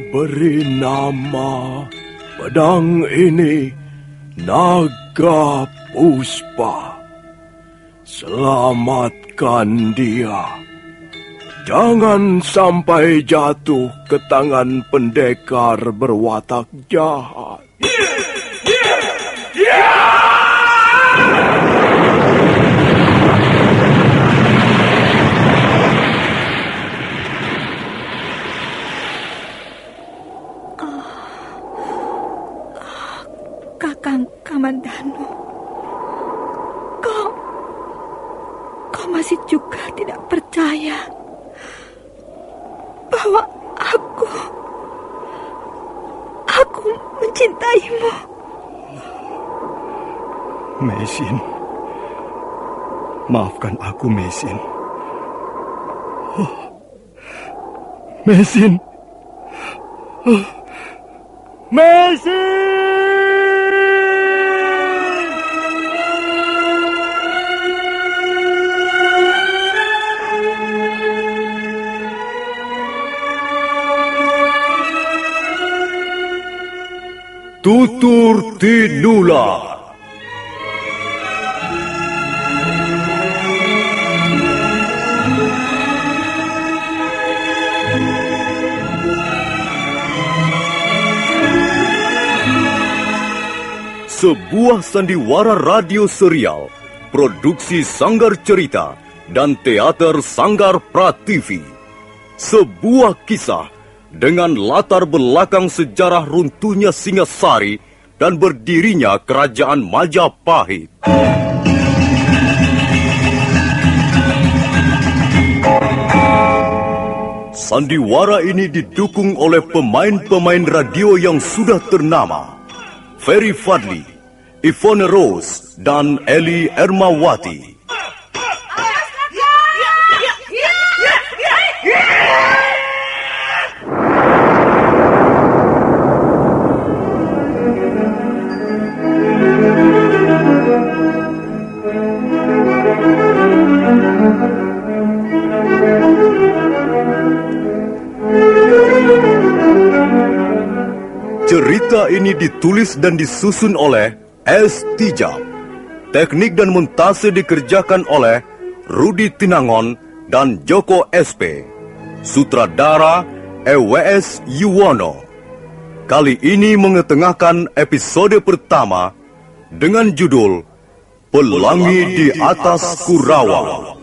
beri nama pedang ini Naga Puspa. Selamatkan dia. Jangan sampai jatuh ke tangan pendekar berwatak jahat. Kakang Kamandanu, kau masih juga tidak percaya bahwa aku mencintaimu. Mesin, maafkan aku, Mesin. Mesin. Mesin! Tutur Tinula. Sebuah sandiwara radio serial, produksi Sanggar Cerita dan Teater Sanggar Prativi. Sebuah kisah dengan latar belakang sejarah runtuhnya Singasari dan berdirinya Kerajaan Majapahit. Sandiwara ini didukung oleh pemain-pemain radio yang sudah ternama. Ferry Fadli, Yvonne Rose, dan Eli Ermawati. Cerita ini ditulis dan disusun oleh S. Tijab. Teknik dan montase dikerjakan oleh Rudi Tinangon dan Joko SP. Sutradara EWS Yuwono. Kali ini mengetengahkan episode pertama dengan judul Pelangi di Atas Kurawa.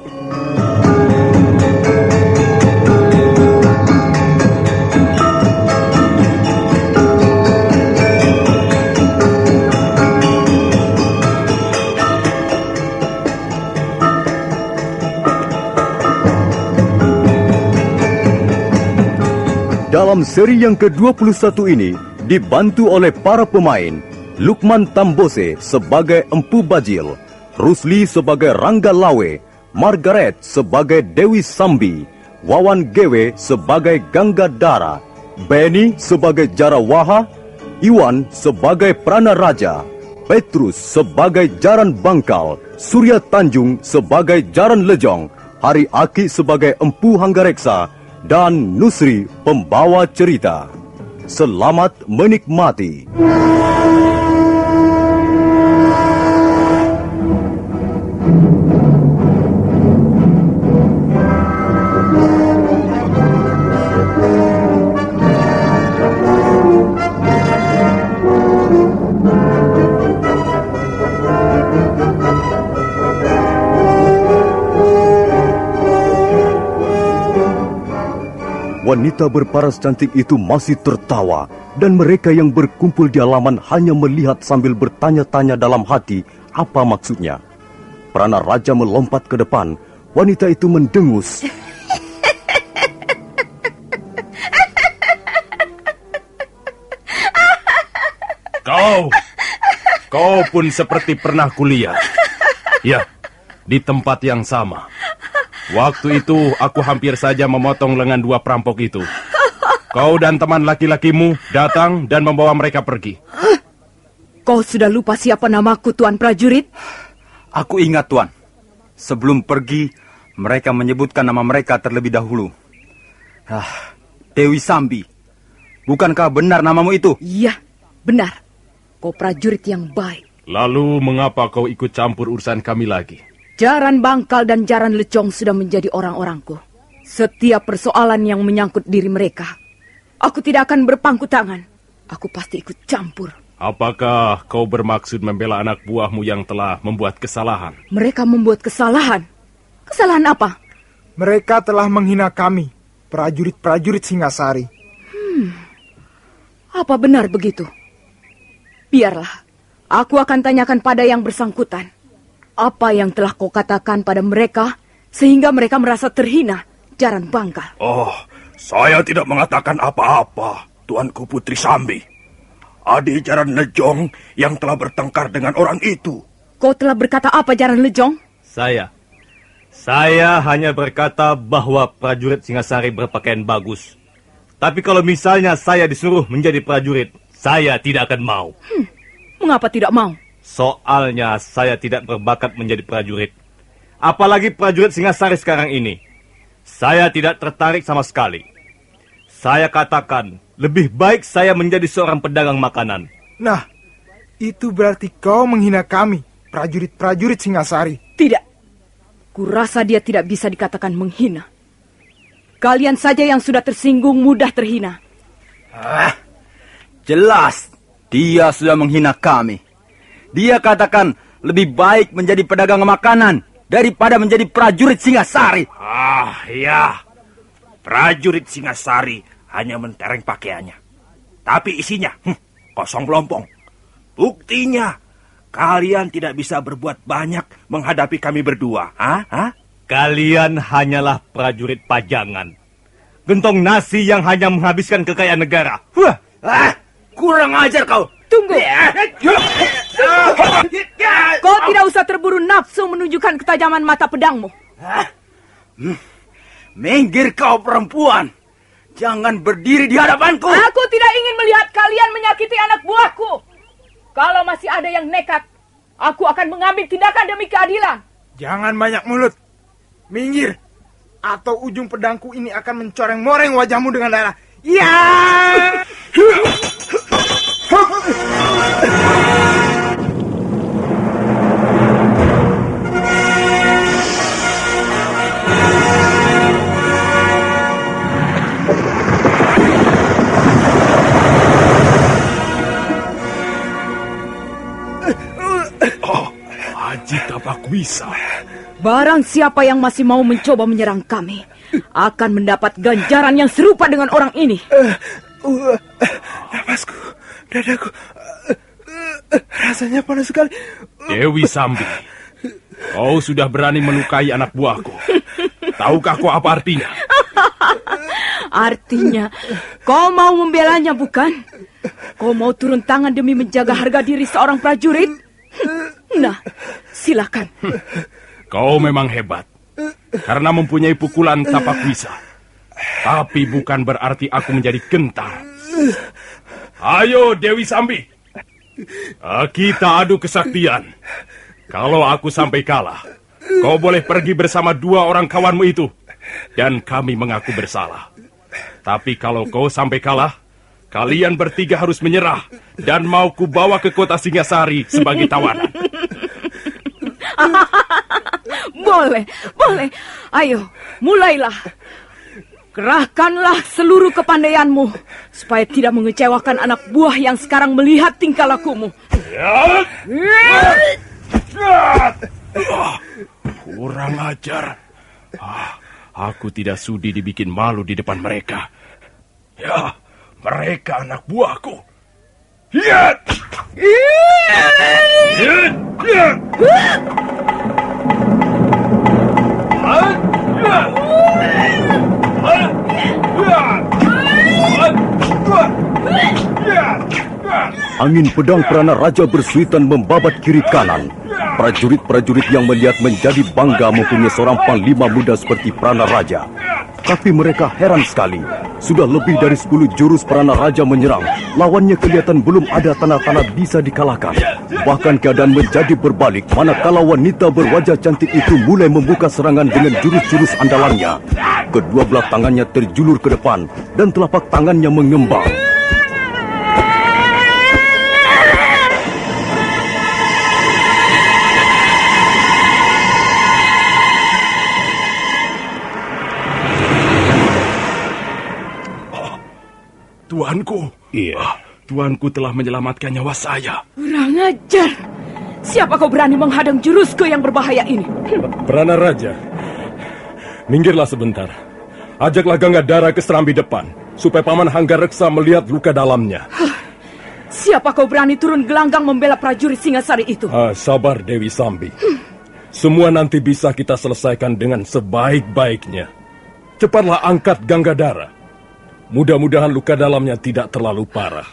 Dalam seri yang ke-21 ini, dibantu oleh para pemain, Lukman Tambose sebagai Empu Bajil, Rusli sebagai Rangga Lawe, Margaret sebagai Dewi Sambi, Wawan Gewe sebagai Gangga Dara, Benny sebagai Jarawaha, Iwan sebagai Prana Raja, Petrus sebagai Jaran Bangkal, Surya Tanjung sebagai Jaran Lejong, Hari Aki sebagai Empu Hanggareksa, dan Nusri pembawa cerita. Selamat menikmati. Wanita berparas cantik itu masih tertawa, dan mereka yang berkumpul di halaman hanya melihat sambil bertanya-tanya dalam hati apa maksudnya. Prana Raja melompat ke depan. Wanita itu mendengus. Kau pun seperti pernah kuliah. Ya, di tempat yang sama. Waktu itu aku hampir saja memotong lengan dua perampok itu. Kau dan teman laki-lakimu datang dan membawa mereka pergi. Kau sudah lupa siapa namaku, Tuan Prajurit? Aku ingat, Tuan. Sebelum pergi, mereka menyebutkan nama mereka terlebih dahulu. Dewi Sambi. Bukankah benar namamu itu? Iya, benar. Kau prajurit yang baik. Lalu mengapa kau ikut campur urusan kami lagi? Jaran Bangkal dan Jaran Lecong sudah menjadi orang-orangku. Setiap persoalan yang menyangkut diri mereka, aku tidak akan berpangku tangan. Aku pasti ikut campur. Apakah kau bermaksud membela anak buahmu yang telah membuat kesalahan? Mereka membuat kesalahan. Kesalahan apa? Mereka telah menghina kami, prajurit-prajurit Singasari. Apa benar begitu? Biarlah, aku akan tanyakan pada yang bersangkutan. Apa yang telah kau katakan pada mereka sehingga mereka merasa terhina, Jaran Bangkal? Oh, saya tidak mengatakan apa-apa, Tuanku Putri Sambi. Adik Jaran Lejong yang telah bertengkar dengan orang itu. Kau telah berkata apa, Jaran Lejong? Saya hanya berkata bahwa prajurit Singasari berpakaian bagus. Tapi kalau misalnya saya disuruh menjadi prajurit, saya tidak akan mau. Mengapa tidak mau? Soalnya saya tidak berbakat menjadi prajurit. Apalagi prajurit Singasari sekarang ini. Saya tidak tertarik sama sekali. Saya katakan, lebih baik saya menjadi seorang pedagang makanan. Nah, itu berarti kau menghina kami, prajurit-prajurit Singasari. Tidak. Kurasa dia tidak bisa dikatakan menghina. Kalian saja yang sudah tersinggung mudah terhina. Jelas, dia sudah menghina kami. Dia katakan lebih baik menjadi pedagang makanan daripada menjadi prajurit Singasari. Ya, prajurit Singasari hanya mentereng pakaiannya. Tapi isinya, kosong melompong. Buktinya, kalian tidak bisa berbuat banyak menghadapi kami berdua. Kalian hanyalah prajurit pajangan. Gentong nasi yang hanya menghabiskan kekayaan negara. Kurang ajar kau. Tunggu. Kau tidak usah terburu nafsu menunjukkan ketajaman mata pedangmu. Minggir kau perempuan. Jangan berdiri di hadapanku. Aku tidak ingin melihat kalian menyakiti anak buahku. Kalau masih ada yang nekat, aku akan mengambil tindakan demi keadilan. Jangan banyak mulut. Minggir, atau ujung pedangku ini akan mencoreng-moreng wajahmu dengan darah. Ya! Haji Tabakwisa. Barang siapa yang masih mau mencoba menyerang kami akan mendapat ganjaran yang serupa dengan orang ini. Napasku, dadaku, rasanya panas sekali. Dewi Sambi, kau sudah berani melukai anak buahku. Tahukah kau apa artinya? Artinya, kau mau membelanya bukan? Kau mau turun tangan demi menjaga harga diri seorang prajurit? Nah, silakan. Kau memang hebat, karena mempunyai pukulan Tabakwisa. Tapi bukan berarti aku menjadi gentar. Ayo Dewi Sambi, kita adu kesaktian. Kalau aku sampai kalah, kau boleh pergi bersama 2 orang kawanmu itu, dan kami mengaku bersalah. Tapi kalau kau sampai kalah, kalian bertiga harus menyerah, dan mau kubawa ke kota Singasari sebagai tawanan. Boleh. Ayo, mulailah. Kerahkanlah seluruh kepandaianmu supaya tidak mengecewakan anak buah yang sekarang melihat tingkah lakumu. Kurang ajar. Aku tidak sudi dibikin malu di depan mereka. Ya, mereka anak buahku. Hiat! Angin pedang Prana Raja bersuitan membabat kiri kanan. Prajurit-prajurit yang melihat menjadi bangga mempunyai seorang panglima muda seperti Prana Raja. Tapi mereka heran sekali. Sudah lebih dari 10 jurus Prana Raja menyerang. Lawannya kelihatan belum ada tanda-tanda bisa dikalahkan. Bahkan keadaan menjadi berbalik manakala wanita berwajah cantik itu mulai membuka serangan dengan jurus-jurus andalannya. Kedua belah tangannya terjulur ke depan dan telapak tangannya mengembang. Tuanku. Iya, tuanku telah menyelamatkan nyawa saya. Kurang ajar. Siapa kau berani menghadang jurusku yang berbahaya ini? Prana Raja, minggirlah sebentar. Ajaklah Gangadhara ke serambi depan, supaya Paman Hanggareksa melihat luka dalamnya. Siapa kau berani turun gelanggang membela prajurit Singasari itu? Sabar Dewi Sambi. Semua nanti bisa kita selesaikan dengan sebaik-baiknya. Cepatlah angkat Gangadhara. Mudah-mudahan luka dalamnya tidak terlalu parah.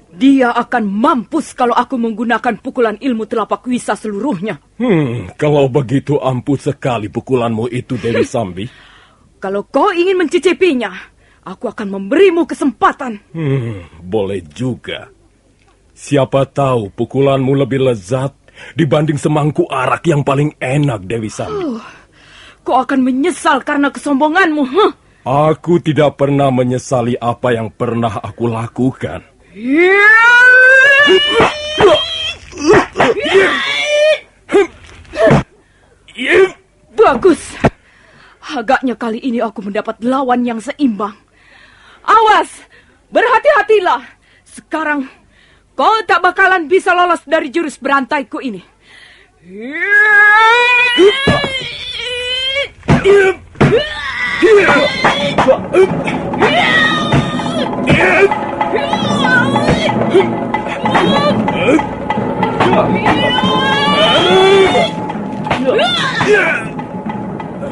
Dia akan mampus kalau aku menggunakan pukulan ilmu telapak wisa seluruhnya. Kalau begitu ampuh sekali pukulanmu itu, Dewi Sambi. Kalau kau ingin mencicipinya, aku akan memberimu kesempatan. Boleh juga. Siapa tahu pukulanmu lebih lezat dibanding semangkuk arak yang paling enak, Dewi Sambi. Kau akan menyesal karena kesombonganmu. Aku tidak pernah menyesali apa yang pernah aku lakukan. Bagus. Agaknya kali ini aku mendapat lawan yang seimbang. Awas, berhati-hatilah. Sekarang kau tak bakalan bisa lolos dari jurus berantaiku ini.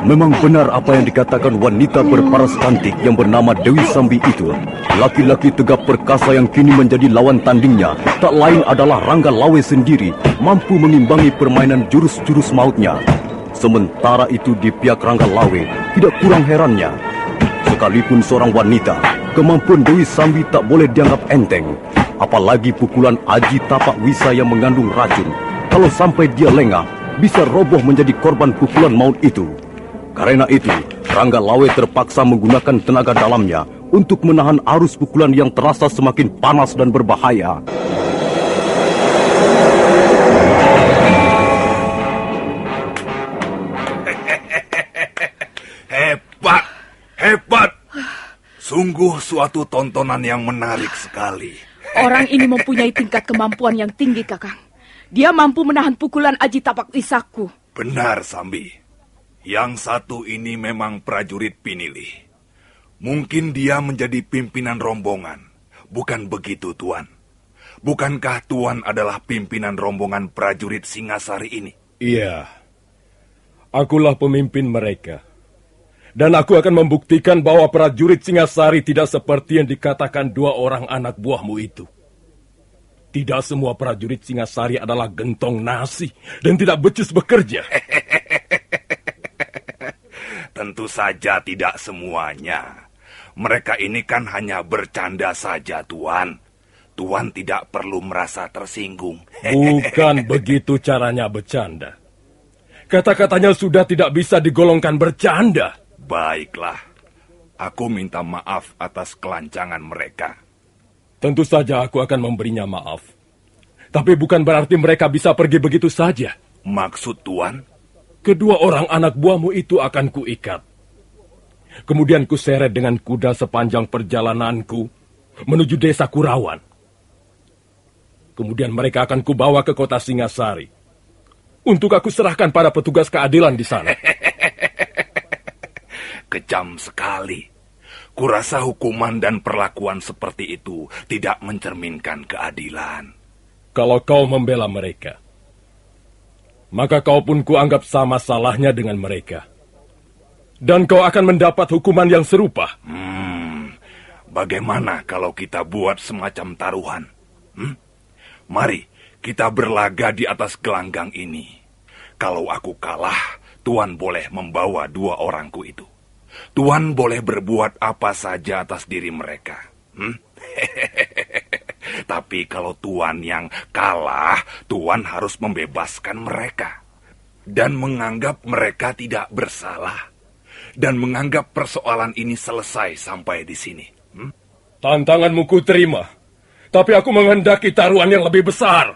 Memang benar apa yang dikatakan wanita berparas cantik yang bernama Dewi Sambi itu. Laki-laki tegap perkasa yang kini menjadi lawan tandingnya tak lain adalah Rangga Lawe sendiri, mampu mengimbangi permainan jurus-jurus mautnya. Sementara itu di pihak Rangga Lawe tidak kurang herannya. Sekalipun seorang wanita, kemampuan Dewi Sambi tak boleh dianggap enteng. Apalagi pukulan Aji Tapak Wisa yang mengandung racun. Kalau sampai dia lengah, bisa roboh menjadi korban pukulan maut itu. Karena itu, Rangga Lawe terpaksa menggunakan tenaga dalamnya untuk menahan arus pukulan yang terasa semakin panas dan berbahaya. Hebat, hebat. Sungguh suatu tontonan yang menarik sekali. Orang ini mempunyai tingkat kemampuan yang tinggi, Kakang. Dia mampu menahan pukulan Aji Tapak Wisaku. Benar, Sambi. Yang satu ini memang prajurit pinilih. Mungkin dia menjadi pimpinan rombongan. Bukan begitu, Tuan? Bukankah Tuan adalah pimpinan rombongan prajurit Singasari ini? Iya. Akulah pemimpin mereka. Dan aku akan membuktikan bahwa prajurit Singasari tidak seperti yang dikatakan dua orang anak buahmu itu. Tidak semua prajurit Singasari adalah gentong nasi dan tidak becus bekerja. Tentu saja tidak semuanya. Mereka ini kan hanya bercanda saja, Tuan. Tuan tidak perlu merasa tersinggung. Bukan begitu caranya bercanda. Kata-katanya sudah tidak bisa digolongkan bercanda. Baiklah, aku minta maaf atas kelancangan mereka. Tentu saja aku akan memberinya maaf. Tapi bukan berarti mereka bisa pergi begitu saja. Maksud Tuan? Kedua orang anak buahmu itu akan kuikat. Kemudian kuseret dengan kuda sepanjang perjalananku menuju desa Kurawan. Kemudian mereka akan kubawa ke kota Singasari untuk aku serahkan pada petugas keadilan di sana. Kejam sekali. Kurasa hukuman dan perlakuan seperti itu tidak mencerminkan keadilan. Kalau kau membela mereka, maka kau pun kuanggap sama salahnya dengan mereka. Dan kau akan mendapat hukuman yang serupa. Bagaimana kalau kita buat semacam taruhan? Mari kita berlaga di atas gelanggang ini. Kalau aku kalah, Tuan boleh membawa dua orangku itu. Tuan boleh berbuat apa saja atas diri mereka. Tapi kalau Tuan yang kalah, Tuan harus membebaskan mereka. Dan menganggap mereka tidak bersalah. Dan menganggap persoalan ini selesai sampai di sini. Tantanganmu ku terima. Tapi aku menghendaki taruhan yang lebih besar.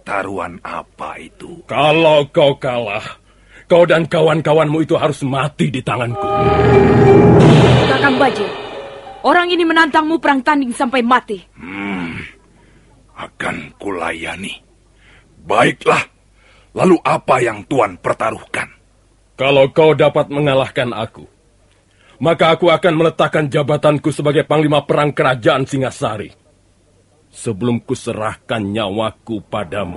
Taruhan apa itu? Kalau kau kalah, kau dan kawan-kawanmu itu harus mati di tanganku. Kakang Bajil, Orang ini menantangmu perang tanding sampai mati. Akan kulayani. Baiklah, lalu apa yang Tuan pertaruhkan? Kalau kau dapat mengalahkan aku, maka aku akan meletakkan jabatanku sebagai Panglima Perang Kerajaan Singasari sebelum kuserahkan nyawaku padamu.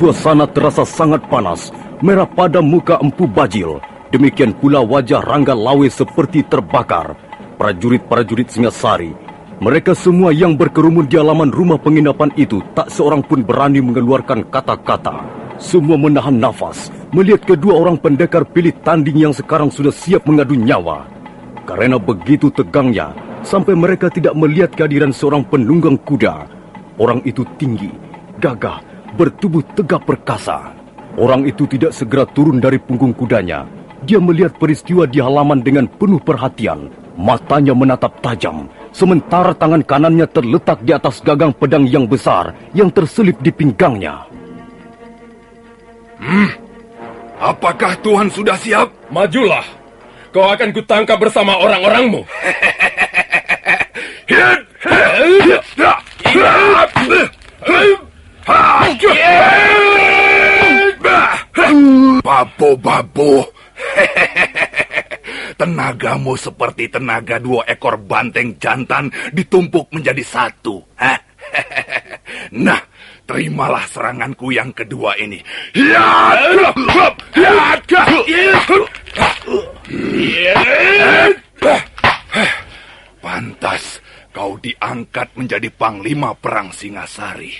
Suasana terasa sangat panas, merah pada muka Empu Bajil. Demikian pula wajah Rangga Lawe seperti terbakar. Prajurit-prajurit Singasari, mereka semua yang berkerumun di halaman rumah penginapan itu, tak seorang pun berani mengeluarkan kata-kata. Semua menahan nafas, melihat kedua orang pendekar pilih tanding yang sekarang sudah siap mengadu nyawa. Karena begitu tegangnya, sampai mereka tidak melihat kehadiran seorang penunggang kuda. Orang itu tinggi, gagah, bertubuh tegap perkasa. Orang itu tidak segera turun dari punggung kudanya. Dia melihat peristiwa di halaman dengan penuh perhatian. Matanya menatap tajam, sementara tangan kanannya terletak di atas gagang pedang yang besar yang terselip di pinggangnya. Apakah Tuhan sudah siap? Majulah, kau akan kutangkap bersama orang-orangmu. Babo-babo. Tenagamu seperti tenaga 2 ekor banteng jantan ditumpuk menjadi satu. Nah, terimalah seranganku yang kedua ini. Pantas kau diangkat menjadi Panglima Perang Singasari.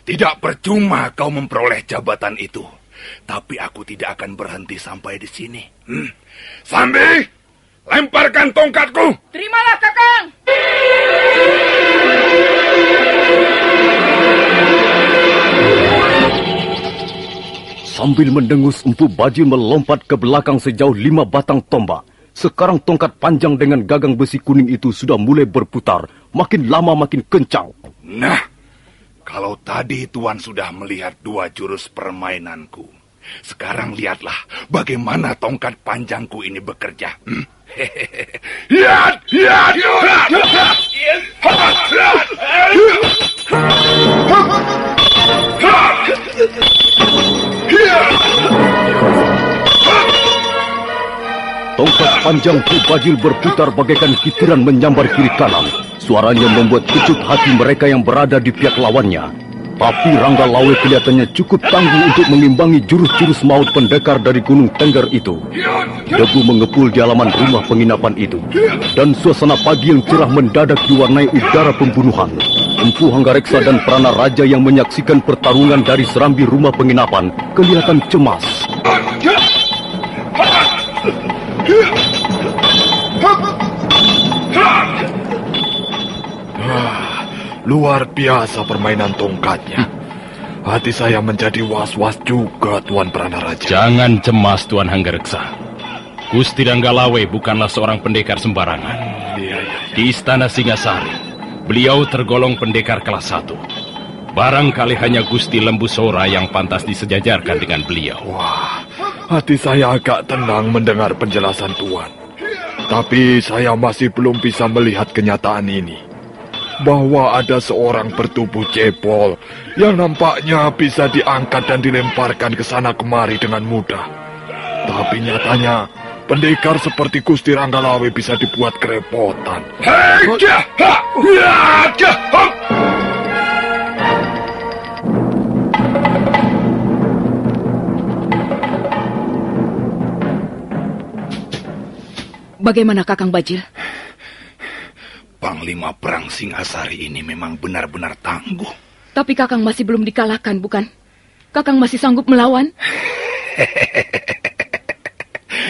Tidak percuma kau memperoleh jabatan itu. Tapi aku tidak akan berhenti sampai di sini. Sambi, lemparkan tongkatku. Terimalah, Kakang. Sambil mendengus, Empu Bajil melompat ke belakang sejauh 5 batang tombak. Sekarang tongkat panjang dengan gagang besi kuning itu sudah mulai berputar. Makin lama makin kencang. Nah, kalau tadi Tuan sudah melihat 2 jurus permainanku, sekarang lihatlah bagaimana tongkat panjangku ini bekerja. Tongkat panjang Empu Bajil berputar bagaikan kitiran menyambar kiri kanan. Suaranya membuat kecut hati mereka yang berada di pihak lawannya. Tapi Rangga Lawe kelihatannya cukup tangguh untuk mengimbangi jurus-jurus maut pendekar dari Gunung Tengger itu. Debu mengepul di halaman rumah penginapan itu. Dan suasana pagi yang cerah mendadak diwarnai udara pembunuhan. Empu Hanggareksa dan Prana Raja yang menyaksikan pertarungan dari serambi rumah penginapan kelihatan cemas. Luar biasa permainan tongkatnya. Hati saya menjadi was-was juga, Tuan Prana Raja. Jangan cemas, Tuan Hanggareksa. Gusti Rangga Lawe bukanlah seorang pendekar sembarangan. Di Istana Singasari, beliau tergolong pendekar kelas 1. Barangkali hanya Gusti Lembu Sora yang pantas disejajarkan dengan beliau. Wah, hati saya agak tenang mendengar penjelasan Tuan. Tapi saya masih belum bisa melihat kenyataan ini. Bahwa ada seorang bertubuh cebol yang nampaknya bisa diangkat dan dilemparkan ke sana kemari dengan mudah. Tapi nyatanya, pendekar seperti Gusti Rangga Lawe bisa dibuat kerepotan. Bagaimana, Kakang Bajil? Panglima Perang Singasari ini memang benar-benar tangguh. Tapi Kakang masih belum dikalahkan, bukan? Kakang masih sanggup melawan?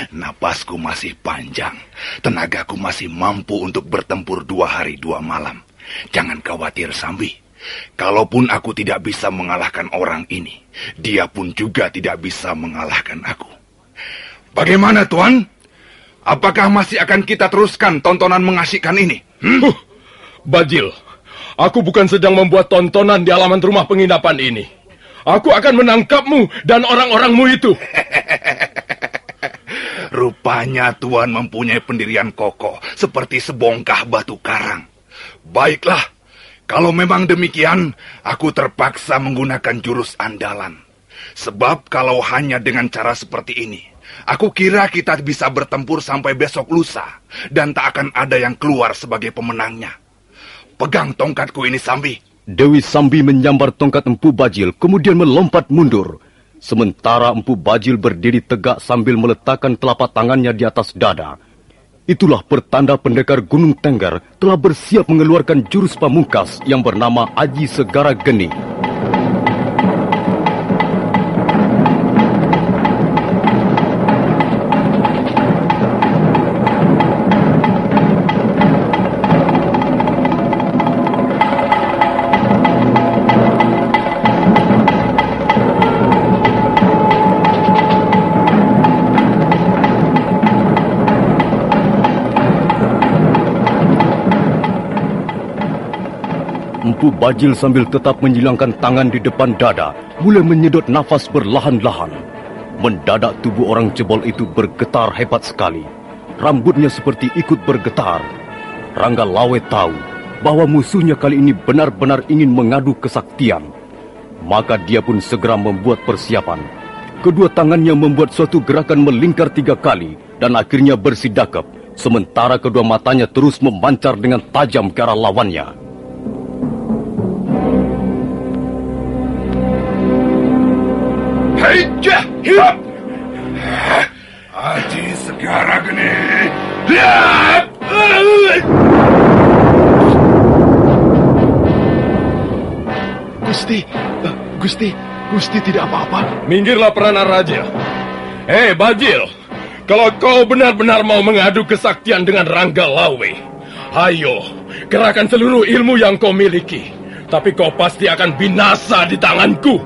Napasku masih panjang. Tenagaku masih mampu untuk bertempur 2 hari 2 malam. Jangan khawatir, Sambi. Kalaupun aku tidak bisa mengalahkan orang ini, dia pun juga tidak bisa mengalahkan aku. Bagaimana, Tuan? apakah masih akan kita teruskan tontonan mengasihkan ini? Bajil, aku bukan sedang membuat tontonan di halaman rumah penginapan ini. Aku akan menangkapmu dan orang-orangmu itu. Rupanya Tuan mempunyai pendirian kokoh seperti sebongkah batu karang. Baiklah, kalau memang demikian, aku terpaksa menggunakan jurus andalan. Sebab kalau hanya dengan cara seperti ini, aku kira kita bisa bertempur sampai besok lusa, dan tak akan ada yang keluar sebagai pemenangnya. Pegang tongkatku ini, Sambi. Dewi Sambi menyambar tongkat Empu Bajil, kemudian melompat mundur. Sementara Empu Bajil berdiri tegak sambil meletakkan telapak tangannya di atas dada. Itulah pertanda pendekar Gunung Tengger telah bersiap mengeluarkan jurus pamungkas yang bernama Aji Segara Geni. Empu Bajil sambil tetap menyilangkan tangan di depan dada, mulai menyedot nafas perlahan-lahan. Mendadak tubuh orang cebol itu bergetar hebat sekali. Rambutnya seperti ikut bergetar. Rangga Lawe tahu bahwa musuhnya kali ini benar-benar ingin mengadu kesaktian. Maka dia pun segera membuat persiapan. Kedua tangannya membuat suatu gerakan melingkar 3 kali dan akhirnya bersidakap, sementara kedua matanya terus memancar dengan tajam ke arah lawannya. Hei-jah! Hiap! Aji Segara Geni! Lihat! Gusti tidak apa-apa. Minggirlah Prana Raja. Hei Bajil, kalau kau benar-benar mau mengadu kesaktian dengan Rangga Lawe, ayo, kerahkan seluruh ilmu yang kau miliki. Tapi kau pasti akan binasa di tanganku.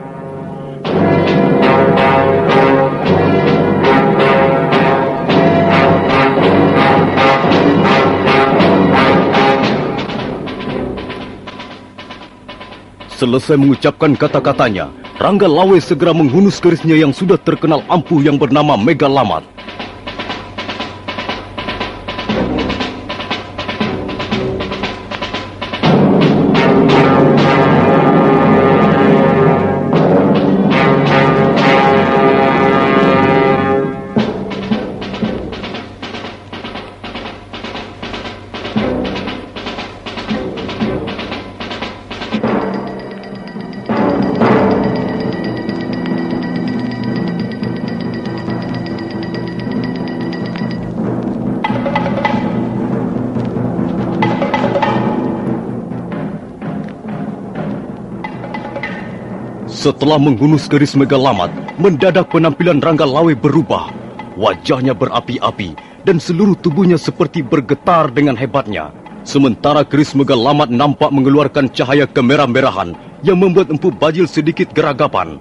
Selesai mengucapkan kata-katanya, Rangga Lawe segera menghunus kerisnya yang sudah terkenal ampuh yang bernama Megalamat. Setelah menghunus keris Megalamat, mendadak penampilan Rangga Lawe berubah. Wajahnya berapi-api dan seluruh tubuhnya seperti bergetar dengan hebatnya. Sementara keris Megalamat nampak mengeluarkan cahaya kemerah-merahan yang membuat Empu Bajil sedikit geragapan.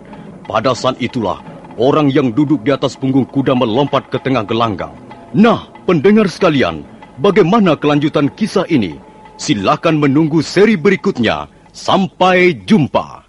Pada saat itulah, orang yang duduk di atas punggung kuda melompat ke tengah gelanggang. Nah, pendengar sekalian, bagaimana kelanjutan kisah ini? Silakan menunggu seri berikutnya. Sampai jumpa.